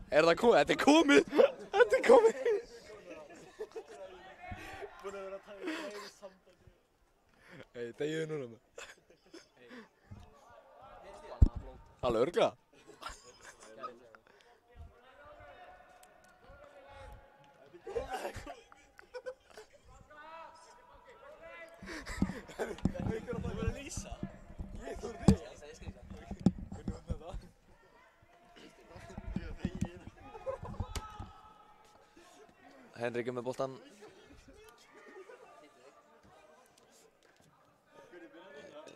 Það komið? Þetta er komið! Þetta er komið! Búin að vera að taka í sambandi. Hei, degiðu núna maður. Alveg örglega? Þú verður að lýsa. Ég þú verður að lýsa. Henrik með boltan.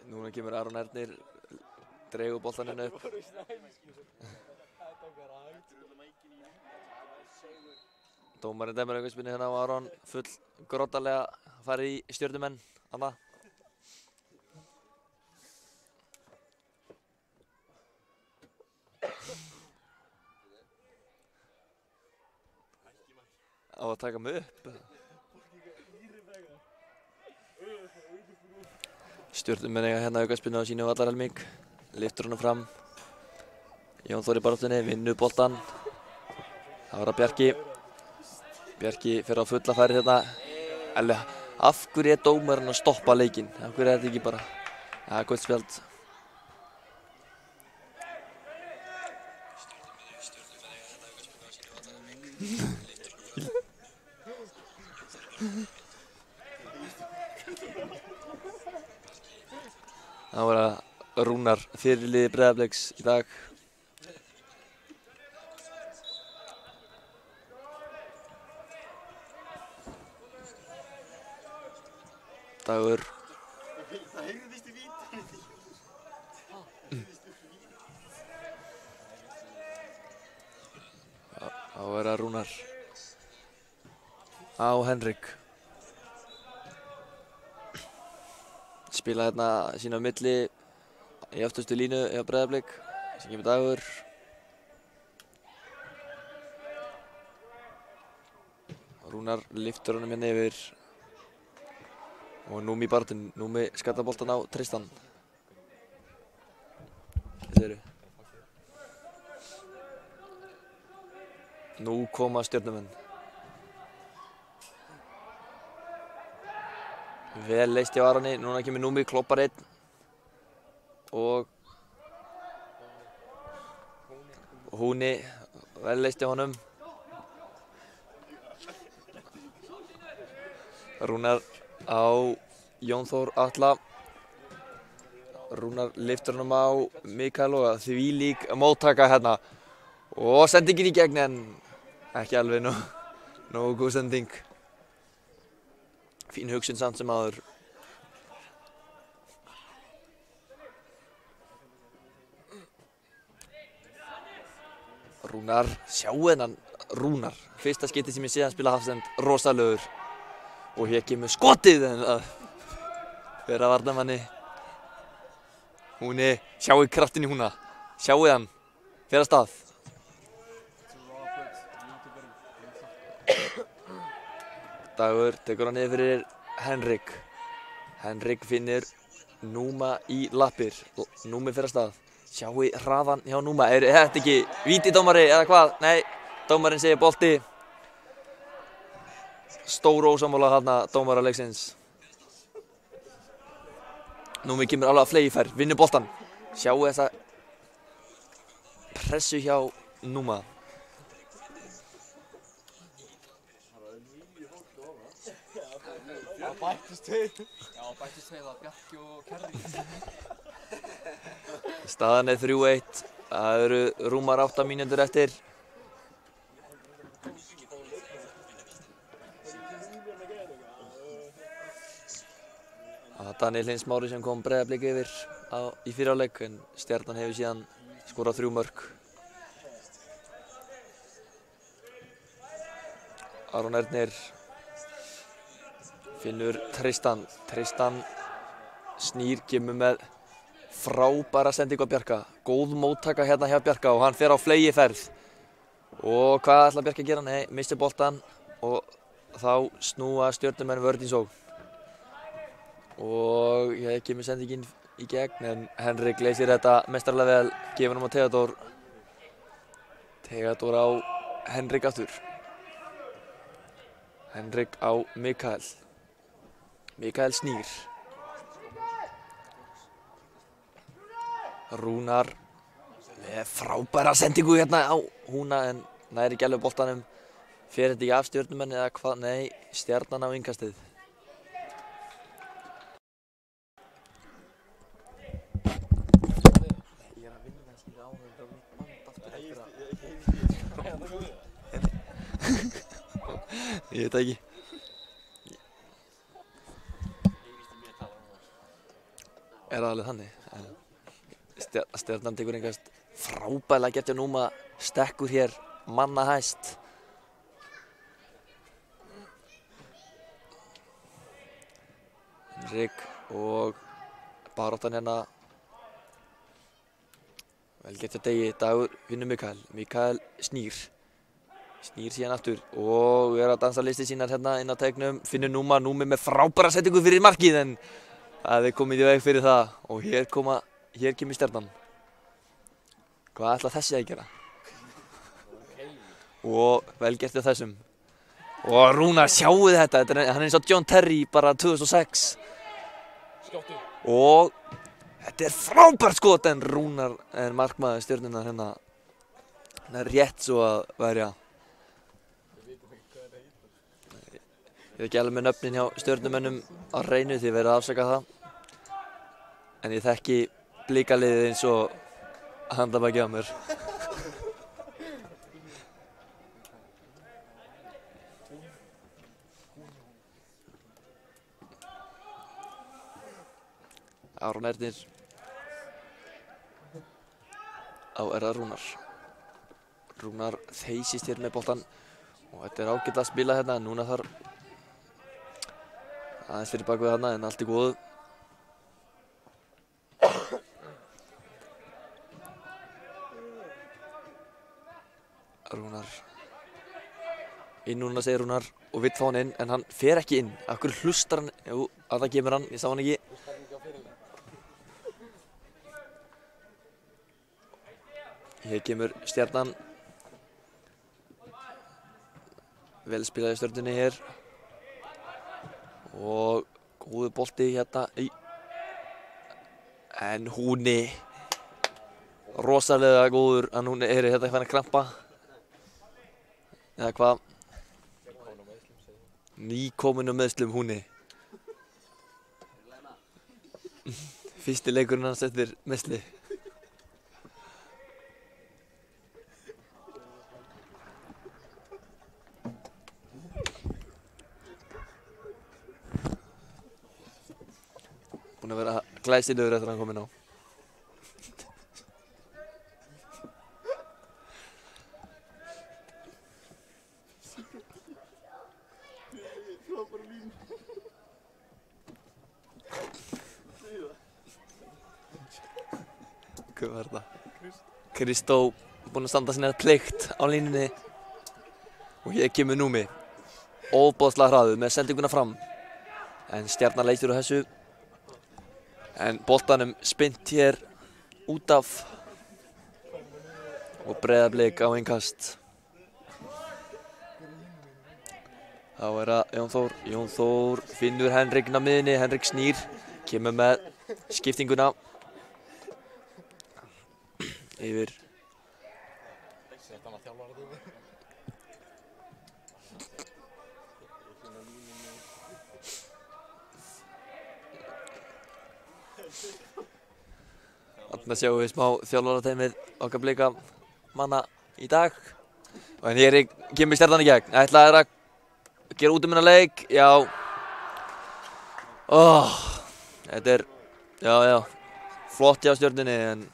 Núna kemur Aron Ernir, dregur boltan henni upp. Dómarinn dæmir aukaspyrnu hérna á Aron, full groddalega farið í Stjörnumenn, Anna. Á að taka mig upp. Stjörnumenn eiga hérna aukaspyrnu á sínu vallarhelming, lyftur honum fram. Jón Þór í baráttunni, vinnur boltan. Það var að Bjarki fer á fulla færi hérna. Alveg, af hverju er dómarinn að stoppa leikinn? Af hverju er þetta ekki bara? Ja, gott spjald. Það var að Rúnar fyrirliði Breiðabliks í dag. Dagur. Það heyrðist í vítinu. Þá er það Rúnar. Á Henrik. Spila hérna sína á milli í aftustu línu hjá Breiðablik. Sem kemur Dagur. Rúnar lyftur honum hérna yfir. Og Númi í baráttunni, Númi skattar boltan á Tristan. Hvað segirðu? Nú koma Stjörnumenn. Vel leyst hjá Aroni, núna kemur Númi, kloppar einn. Og Húni, vel leyst hjá honum. Rúnar á Jón Þór Atla. Rúnar lyftur honum á Mikael og þvílík móttaka hérna. Og sendingin í gegn en ekki alveg nógu góð sending. Fín hugsun samt sem áður. Rúnar, sjáu þennan Rúnar. Fyrsta skipti sem ég sé hann spila hafsend, rosalegur. Og hér kemur skotið en það fer að varnarmanni. Húni, sjáu kraftinn í húna. Sjáu hann, fer að stað. Dagur tekur hann niður fyrir Henrik. Henrik finnir Núma í lappir. Númi fer að stað. Sjáu hraðan hjá Núma. Er þetta ekki víti dómari eða hvað? Nei, dómarinn segir bolti. Stór ósammála þarna dómara leiksins. Númi kemur alveg að flegi fær, vinnur boltan. Sjáu þessa pressu hjá Núma. Bættist tveir að Bjarki og Kerri. Staðan er 3-1. Það eru rúmar 8 mínútur eftir. Daniel Hins Mári sem kom Breiðablik yfir í fyrri hálfleik en Stjarnan hefur síðan skorað 3 mörk. Aron Ernir finnur Tristan. Tristan snýr, kemur með frábæra sendingu á Bjarka. Góð móttaka hérna hjá Bjarka og hann fer á flegiferð. Og hvað ætlar Bjarki að gera? Nei, missti boltan og þá snúa Stjörnumenn vörn í sókn. Og ég kemur sendingin í gegn en Henrik leysir þetta meistarlega vel, gefur hann á Theodór. Theodor á Henrik aftur. Henrik á Mikael. Mikael snýr. Rúnar með frábæra sendingu hérna á Húna en næri ekki alveg boltanum. Fer þetta ekki af stjörnumenn eða hvað? Nei, Stjarnan á innkastið. Ég er að vinna skilja á þetta mitt band aftur eftir að... Ég veit það ekki. Er það alveg þannig? Stjarnan tekur einhvers frábæðilega gert hjá Núma, stekkur hér manna hæst. Henrik og baráttan hérna. Vel gert hjá Degi, Dagur vinnur Mikael. Mikael snýr. Snýr síðan aftur og er að dansa listi sínar hérna inn á tegnum. Finnur Núma, Númi með frábæra settingu fyrir markið en það er komið í veg fyrir það og hér kemur Stjarnan. Hvað ætla þessi að gera? Og vel gert hjá þessum. Og Rúnar, sjáu þetta, hann er eins og John Terry bara 2006. Og þetta er frábært skot en Rúnar en markmaður Stjörnunnar hérna. Hann er rétt svo að verja. Ég er ekki alveg með nöfnin hjá stjörnumönnum á hreinu því verið að afsaka það. En ég þekki Blikaliðið eins og handabaki á mér. Aron Ernir á það Rúnar. Rúnar þeysist hér með boltan og þetta er ágætt að spila hérna. Núna þarf aðeins fyrir bakvið þarna en allt í góðu. Rúnar inn núna segir Rúnar og vill fá hann inn en hann fer ekki inn. Af hverju hlustar hann? Jú, að það kemur hann, ég sá hann ekki. Hér kemur Stjarnan. Vel spilaði Stjörnunni hér. Og góður bolti hérna í. En Húni. Rosalega góður en hún er hérna fann að krampa. Eða hvað? Nýkominn á meiðslum Húni. Fyrsti leikurinn hans eftir meiðsli. Búinn að vera glæsilegur eftir að hann kominn á. Hvað var þetta? Kristó búinn að standa sinni plikt á línunni. Og hér kemur Númi. Ofboðslega hraður með sendinguna fram. En Stjarnan leysir á þessu. En boltanum spint hér út af. Og Breiðablik á innkast. Þá er það Jón Þór. Jón Þór finnur Henrik á miðjunni. Henrik snýr. Kemur með skiptinguna. Yfir. Þarna sjáum við smá þjálfarateymið okkar Blika manna í dag. Og en hér kemur Stjarnan í gegn. Ætlaðir að gera út leik. Já. Þetta er, já, flott hjá Stjörnunni en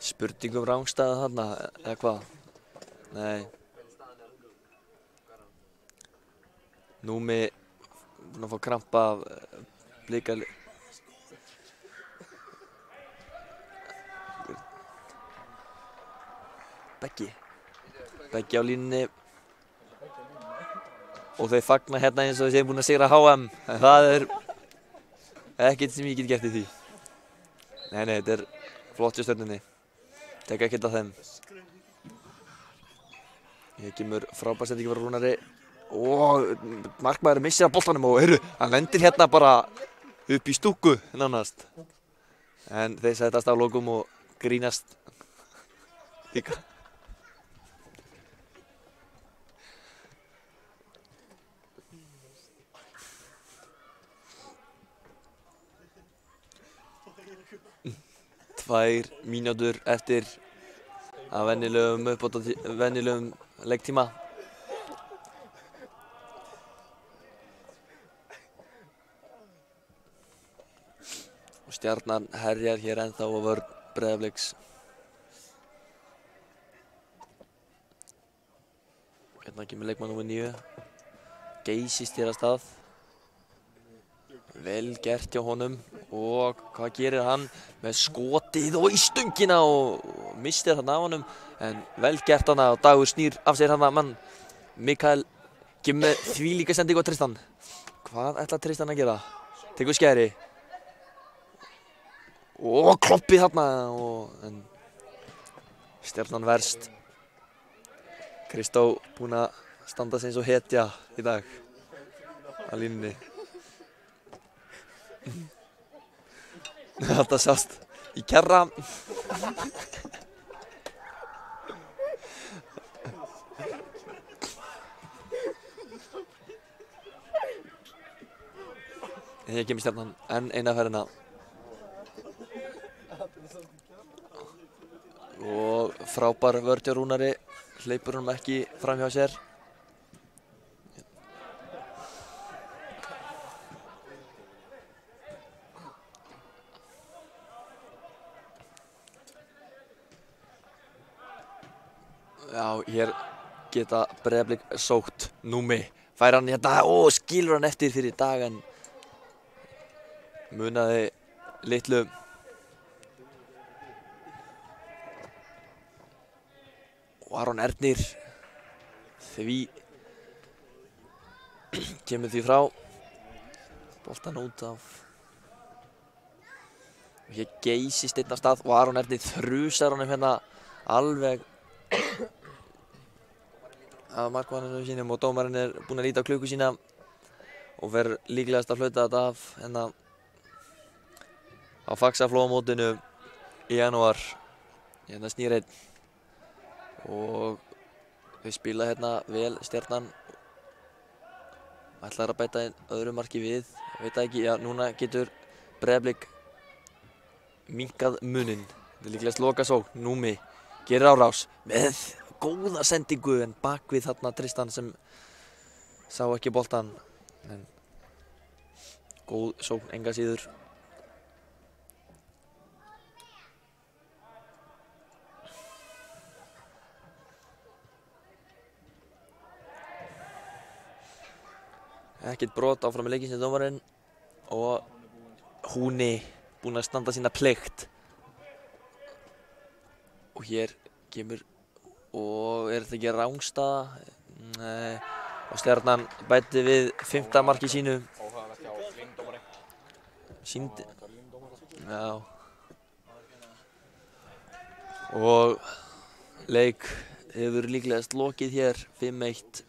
spurning rangstæða þarna, eða hvað? Nei. Númi búinn að fá krampa af Blika. Beggi á línunni. Og þau fagna hérna eins og þau séum búin að sigra HM. En það er ekkert sem ég get gert í því. Nei, þetta er flott hjá Stjörnunni. Tek ekkert af þeim. Hér kemur frábær sendingu frá Rúnari og markmaðurinn missir af boltanum og hann lendir hérna bara upp í stúku nánast. En þeir setjast á lokum og grínast líka. Tvær mínútur eftir að venjulegum leiktíma. Og Stjarnan herjar hér ennþá á vörn Breiðabliks. Hérna kemur leikmann númer 9. Geysist hér að stað. Vel gert hjá honum og hvað gerir hann með skotið og í stöngina og mistir hann af honum en vel gert hann og Dagur snýr af sér hann að mann. Mikael kemur með þvílíka sendingu á Tristan. Hvað ætlar Tristan að gera? Tekur skæri og kloppið þarna en Stjarnan verst. Kristó búinn að standa sig eins og hetja í dag á línunni. Þetta sjást í kerra. Hér kemur Stjarnan enn eina ferðina. Og frábær vörn hjá Rúnari, hleypur honum ekki fram hjá sér. Já, hér geta Breiðablik sótt Númi. Fær hann hérna og skilur hann eftir fyrir dag en munaði litlu. Og Aron Ernir kemur því frá. Boltan út af. Og hér Geysist einn af stað og Aron Ernir þrusar honum hérna alveg af markmanninu sínum og dómarinn búinn að líta á klukku sína og fer líklegast að flauta þetta af hérna á Faxaflóamótinu í janúar. Hérna snýr einn og þau spila hérna vel Stjarnan. Ætlar að bæta öðru marki við, veit það ekki, já núna getur Breiðablik minnkað muninn. Þetta er líklegast lokasókn, Númi gerir árás með góða sendingu en bakvið þarna Tristan sem sá ekki boltan en góð sókn enga síður. Ekkert brot áfram með leikinn sem dómarinn og Húni búinn að standa sína plikt. Og hér kemur og þetta ekki rangstaða? Nei. Og Stjarnan bæti við 5. marki sínu. Sýndi. Já. Og leik hefur líklegast lokið hér 5-1.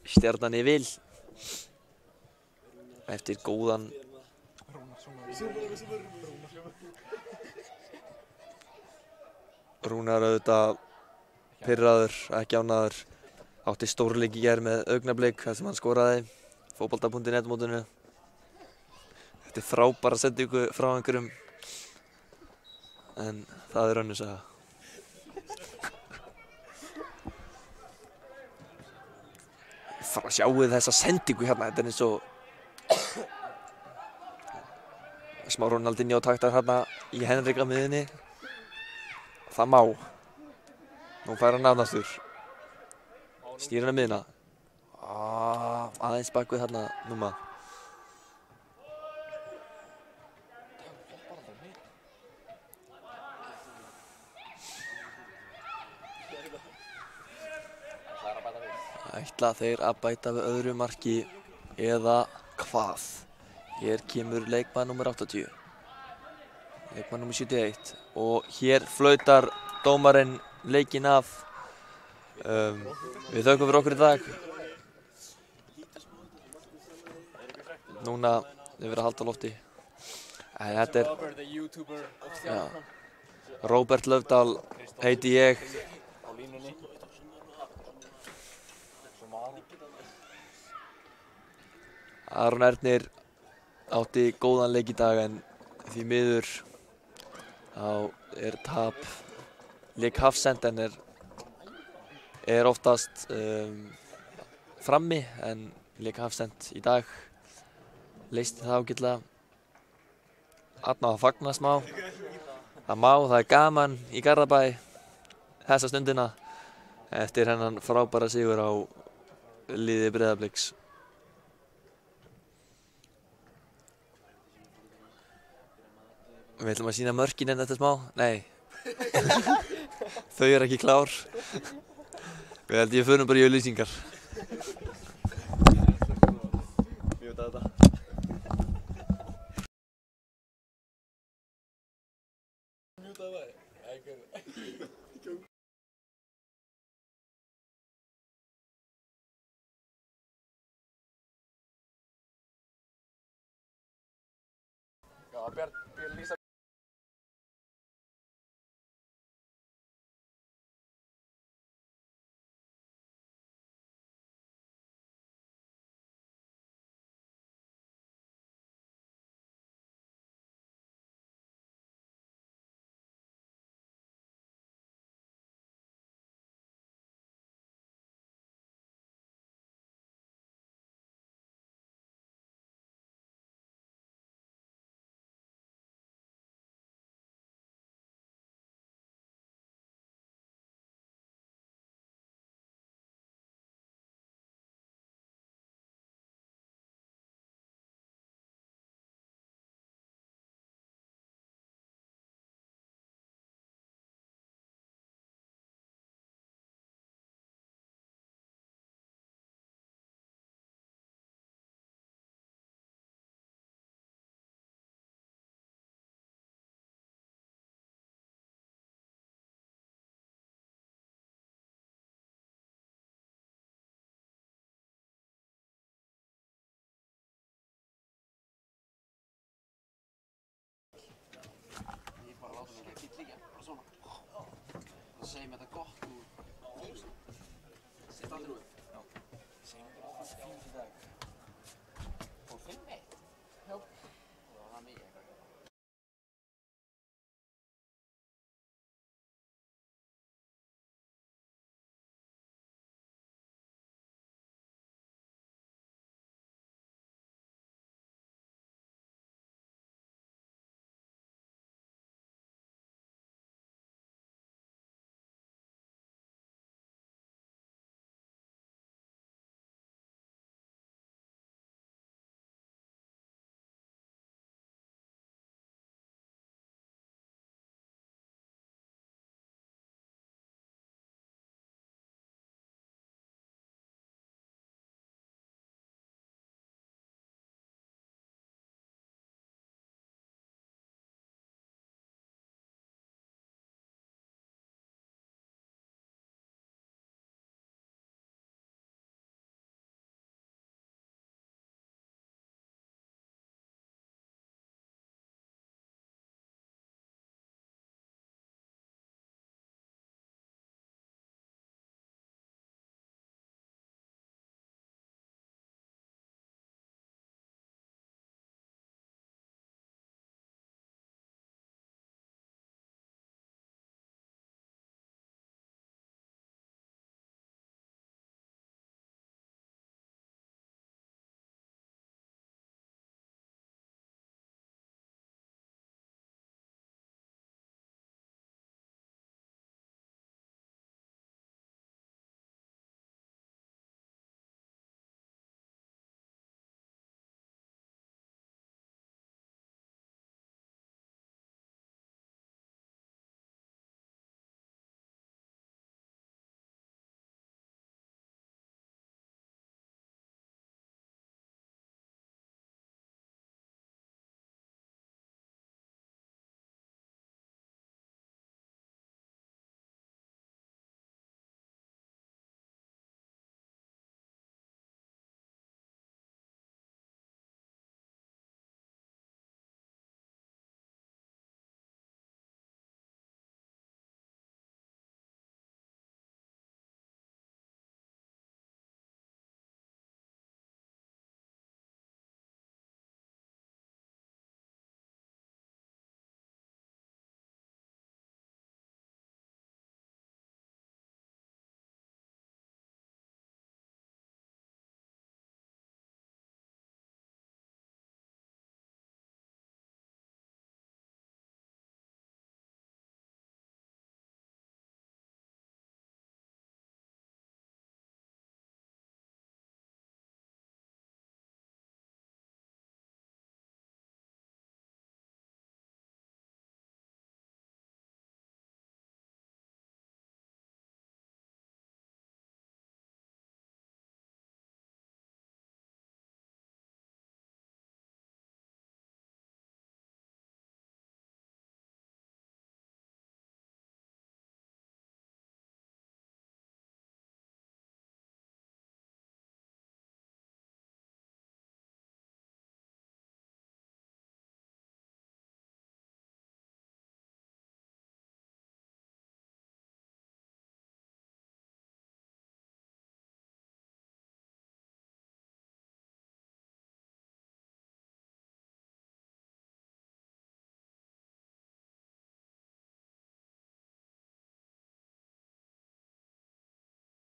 Stjarnan vil eftir góðan Rúnar auðvitað pirraður, ekki ánægður. Átti stórleik í gær með Augnablik þar sem hann skoraði fótbolta.net mótinu. Þetta er frábæra sendingu frá einhverjum en það er önnur saga. Sjáuð þessa sendingu hérna, þetta er eins og smá Ronaldinho taktar hérna í Henrik á miðjunni. Það má. Nú fær hann afnastur. Snýr hann að miðjuna. Aðeins bak við hérna Núma. Ætla þeir að bæta við öðru marki eða hvað? Hér kemur leikmann númer 80. Leikmann númer 71 og hér flautar dómarinn leikinn af Við þökkum fyrir okkur í dag. Núna við verðum að halda á lofti. Þetta er Róbert Löfdal heiti ég. Á línunni. Aron Ernir átti góðan leik í dag en því miður þá er tap. Lék Hafsend en er oftast frammi en lék Hafsend í dag. Leysti það ágætlega. Arna að fagna smá. Það er gaman í Garðabæ þessa stundina eftir hennan frábæra sigur á liði Breiðabliks. Við ætlum að sýna mörkin eftir smá. Nei. Þau eru ekki klár. Við held ég förum bara í auglýsingar. Mjúta þetta. Mjúta það. Já, Björn lýsa. Segjum þetta gott og... Sitt aldrei út.